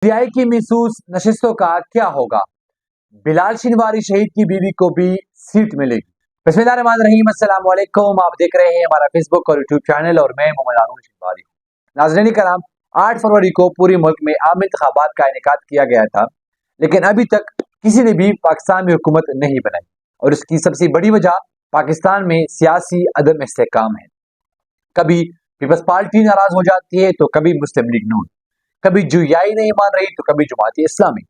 CI की महसूस नशिस्तों का क्या होगा? बिलाल शिनवारी शहीद की बीवी को भी सीट मिलेगी। बिस्मिल्लाहिर्रहमानिर्रहीम, अस्सलाम वालेकुम। आप देख रहे हैं हमारा फेसबुक और यूट्यूब चैनल और मैं मोहम्मद हारून शिनवारी हूं। नाज़रीन कराम, 8 फरवरी को पूरे मुल्क में आम इंतखाबात का इनेकाद किया गया था, लेकिन अभी तक किसी ने भी पाकिस्तान में हुकूमत नहीं बनाई और इसकी सबसे बड़ी वजह पाकिस्तान में सियासी अदम इस्तेहकाम है। कभी पीपल्स पार्टी नाराज हो जाती है तो कभी मुस्लिम लीग नून, कभी जुयाई नहीं मान रही तो कभी जमात इस्लामी।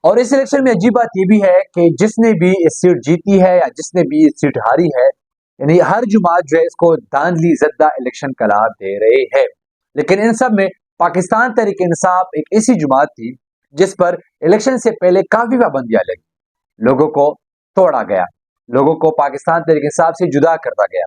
और इस इलेक्शन में अजीब बात यह भी है कि जिसने भी इस सीट जीती है या जिसने भी इस सीट हारी है, यानी हर जमात जो है इसको धांधली ज़दा इलेक्शन करार दे रहे हैं। लेकिन इन सब में पाकिस्तान तहरीक इंसाफ एक ऐसी जमात थी जिस पर इलेक्शन से पहले काफी पाबंदियां लगी, लोगों को तोड़ा गया, लोगों को पाकिस्तान तहरीक इंसाफ से जुदा करता गया,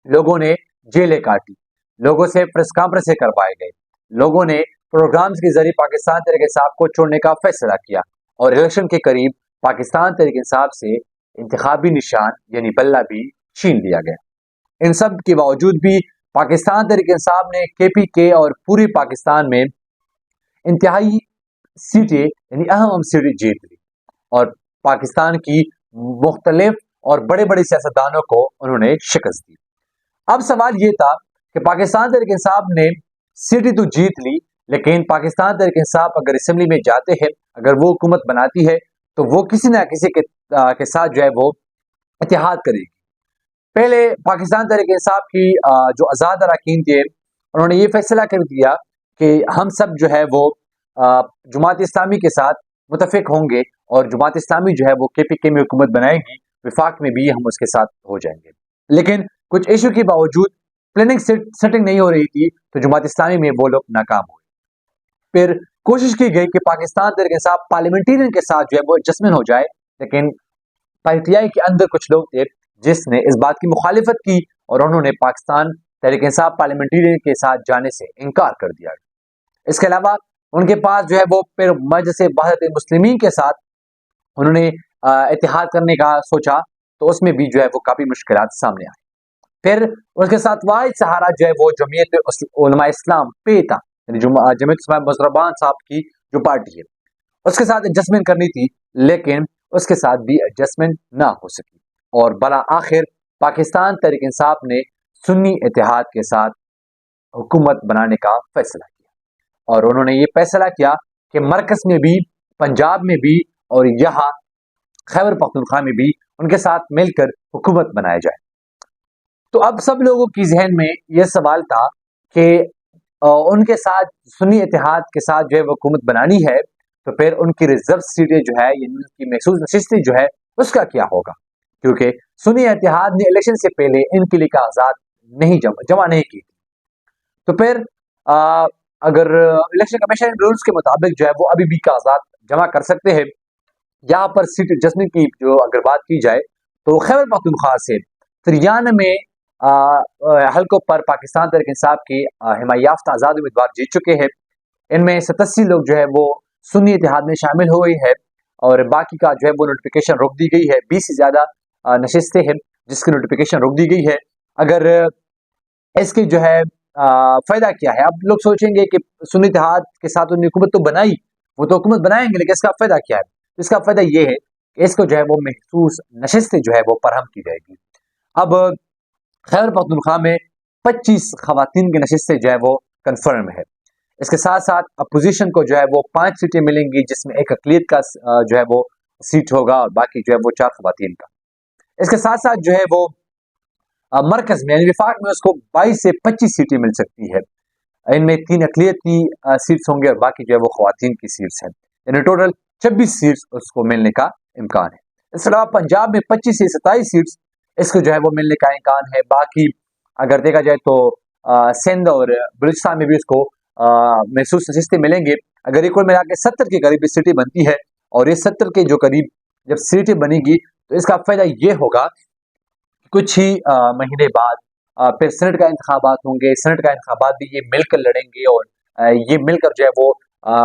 लोगों ने जेलें काटी, लोगों से प्रेस कॉन्फ्रेंसें करवाए गए, लोगों ने प्रोग्राम्स के जरिए पाकिस्तान तहरीक इंसाफ को छोड़ने का फैसला किया और इलेक्शन के करीब पाकिस्तान तहरीक इंसाफ से इंतखाबी निशान यानी बल्ला भी छीन लिया गया। इन सब के बावजूद भी पाकिस्तान तहरीक इंसाफ ने KPK और पूरे पाकिस्तान में इंतहाई सीटें यानी अहम सीटें जीत ली और पाकिस्तान की मुख्तलिफ और बड़े बड़े सियासतदानों को उन्होंने शिकस्त दी। अब सवाल ये था कि पाकिस्तान तहरीक इंसाफ ने सीटें तो जीत ली, लेकिन पाकिस्तान तहरीक इंसाफ अगर असेंबली में जाते हैं, अगर वो हुकूमत बनाती है तो वो किसी न किसी के साथ जो है वो इत्तेहाद करेगी। पहले पाकिस्तान तहरीक इंसाफ की जो आज़ाद अरकान थे, उन्होंने ये फैसला कर दिया कि हम सब जो है वो जमात इस्लामी के साथ मुतफिक होंगे और जमात इस्लामी जो है वो KPK में हुकूमत बनाएगी, विफाक में भी हम उसके साथ हो जाएंगे। लेकिन कुछ इशू के बावजूद प्लानिंग सेटिंग नहीं हो रही थी तो जमात इस्लामी में वो लोग नाकाम हुए। फिर कोशिश की गई कि पाकिस्तान तहरीक इंसाफ पार्लियामेंटेरियन के साथ जो है वो एडजस्टमेंट हो जाए, लेकिन PTI के अंदर कुछ लोग थे जिसने इस बात की मुखालिफत की और उन्होंने पाकिस्तान तहरीक इंसाफ पार्लियामेंटेरियन के साथ जाने से इनकार कर दिया। इसके अलावा उनके पास जो है वो फिर मजलिस वहदत मुस्लिमीन के साथ उन्होंने इत्तेहाद करने का सोचा, तो उसमें भी जो है वो काफी मुश्किलात सामने आई। फिर उसके साथ वाहिद सहारा जो है वो जमीयत उलमा इस्लाम पेता यानी जमीयत मुज़रबान साहब की जो पार्टी है, उसके साथ एडजस्टमेंट करनी थी, लेकिन उसके साथ भी एडजस्टमेंट ना हो सकी और बला आखिर पाकिस्तान तहरीक इंसाफ ने सुन्नी इत्तेहाद के साथ हुकूमत बनाने का फैसला किया और उन्होंने ये फैसला किया कि मरकज में भी, पंजाब में भी और यहाँ खैबर पख्तूनख्वा में भी उनके साथ मिलकर हुकूमत बनाया जाए। तो अब सब लोगों की जहन में यह सवाल था कि उनके साथ सुन्नी इत्तेहाद के साथ जो है वो हुकूमत बनानी है तो फिर उनकी रिजर्व सीटें जो है यानी उनकी महसूस नशिस्तें जो है उसका क्या होगा, क्योंकि सुन्नी इत्तेहाद ने इलेक्शन से पहले इनके लिए कागजात नहीं जमा नहीं की थी। तो फिर अगर इलेक्शन कमीशन रूल्स के मुताबिक जो है वो अभी भी कागजात जमा कर सकते हैं। यहाँ पर सीट एडजस्टमेंट की जो अगर बात की जाए तो खैबर पख्तूनख्वा से 93 हल्कों पर पाकिस्तान तहरीक इंसाफ की हिमायत याफ्ता आज़ाद उम्मीदवार जीत चुके हैं। इनमें 87 लोग जो है वो सुन्नी इत्तेहाद में शामिल हो गई है और बाकी का जो है वो नोटिफिकेशन रोक दी गई है। 20 से ज्यादा नशिस्तें हैं जिसकी नोटिफिकेशन रोक दी गई है। अगर इसके जो है फायदा क्या है, अब लोग सोचेंगे कि सुन्नी इत्तेहाद के साथ उन्होंने हुकूमत तो बनाई, वो तो हुकूमत बनाएंगे, लेकिन इसका फायदा क्या है? इसका फायदा ये है कि इसको जो है वो महसूस नशिस्तें जो है वो फराहम की जाएगी। अब खैबर पख्तूनख्वा में 25 खवातीन की नशिस्तें जो है वो कन्फर्म है। इसके साथ साथ अपोजिशन को जो है वो 5 सीटें मिलेंगी, जिसमें एक अकलियत का जो है वो सीट होगा और बाकी जो है वो 4 खवातीन का। इसके साथ साथ जो है वो मरकज में यानी विफाक में उसको 22 से 25 सीटें मिल सकती है। इनमें 3 अकलियत की सीट्स होंगे और बाकी जो है वो खवातीन की सीट्स हैं, यानी टोटल 26 सीट्स उसको मिलने का इम्कान है। इसके अलावा पंजाब में 25 से 27 सीट्स इसको जो है वो मिलने का इम्कान है। बाकी अगर देखा जाए तो सिंध और बलूचिस्तान में भी उसको महसूस नशिस्तें मिलेंगे। अगर कुल मिला के 70 के करीब सीटें बनती है और ये 70 के जो करीब जब सीटें बनेगी तो इसका फायदा ये होगा कुछ ही महीने बाद फिर सेनेट का इंतखाबात होंगे। सेनेट का इंतखाबात भी ये मिलकर लड़ेंगे और ये मिलकर जो है वो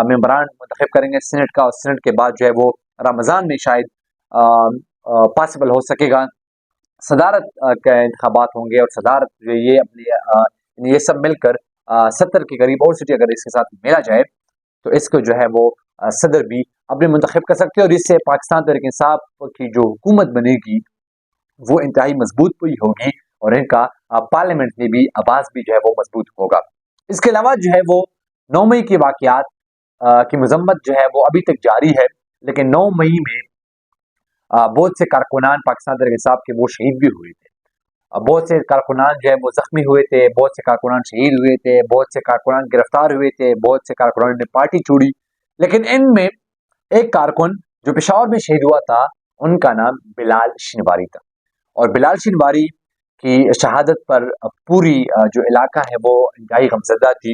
मेंबरान मुंतखब करेंगे सेनेट का, और सेनेट के बाद जो है वो रमज़ान में शायद पॉसिबल हो सकेगा सदारत के इंतखाबात होंगे और सदारत जो ये अपने ये सब मिलकर 70 के करीब और सीटें अगर इसके साथ मिला जाए تو اس کو جو ہے وہ صدر بھی اپنے منتخب کر سکتے ہیں، اور اس سے پاکستان تحریک انصاف کی جو حکومت بنے گی وہ انتہائی مضبوط بھی ہوگی، اور ان کا پارلیمنٹ میں بھی آواز بھی جو ہے وہ مضبوط ہوگا۔ اس کے علاوہ جو ہے وہ 9 مئی کے واقعات کی مذمت جو ہے وہ ابھی تک جاری ہے، لیکن 9 مئی میں بہت سے کارکنان پاکستان تحریک انصاف کے وہ شہید بھی ہوئے تھے، بہت سے کارکنان جو ہے وہ زخمی ہوئے تھے، بہت سے کارکنان شہید ہوئے تھے، بہت سے کارکنان گرفتار ہوئے تھے، بہت سے کارکنان نے پارٹی چھوڑی، لیکن ان میں ایک کارکن جو پشاور میں شہید ہوا تھا ان کا نام بلال شنواری تھا، اور بلال شنواری کی شہادت پر پوری جو علاقہ ہے وہ انتہائی غمزدہ تھی،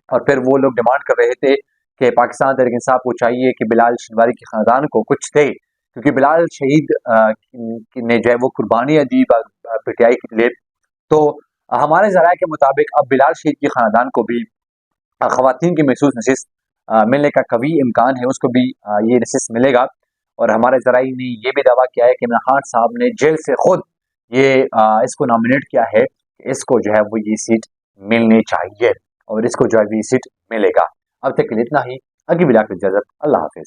اور پھر وہ لوگ ڈیمانڈ کر رہے تھے کہ پاکستان تحریک انصاف کو چاہیے کہ بلال شنواری کے خاندان کو کچھ دے، کیونکہ بلال شہید نے جو ہے وہ قربانیاں دی پی ٹی آئی کے لیے۔ تو ہمارے ذرائع کے مطابق اب بلال شہید کے خاندان کو بھی خواتین کی محسوس نشست ملنے کا قوی امکان ہے، اس کو بھی یہ نشست ملے گا، اور ہمارے ذرائع نے یہ بھی دعویٰ کیا ہے کہ عمران خان صاحب نے جیل سے خود یہ اس کو نامنیٹ کیا ہے کہ اس کو جو ہے وہ یہ سیٹ ملنی چاہیے، اور اس کو جو ہے یہ سیٹ ملے گا۔ اب تک کے لیے اتنا ہی، اگلی ویڈیو کی اجازت، اللہ حافظ۔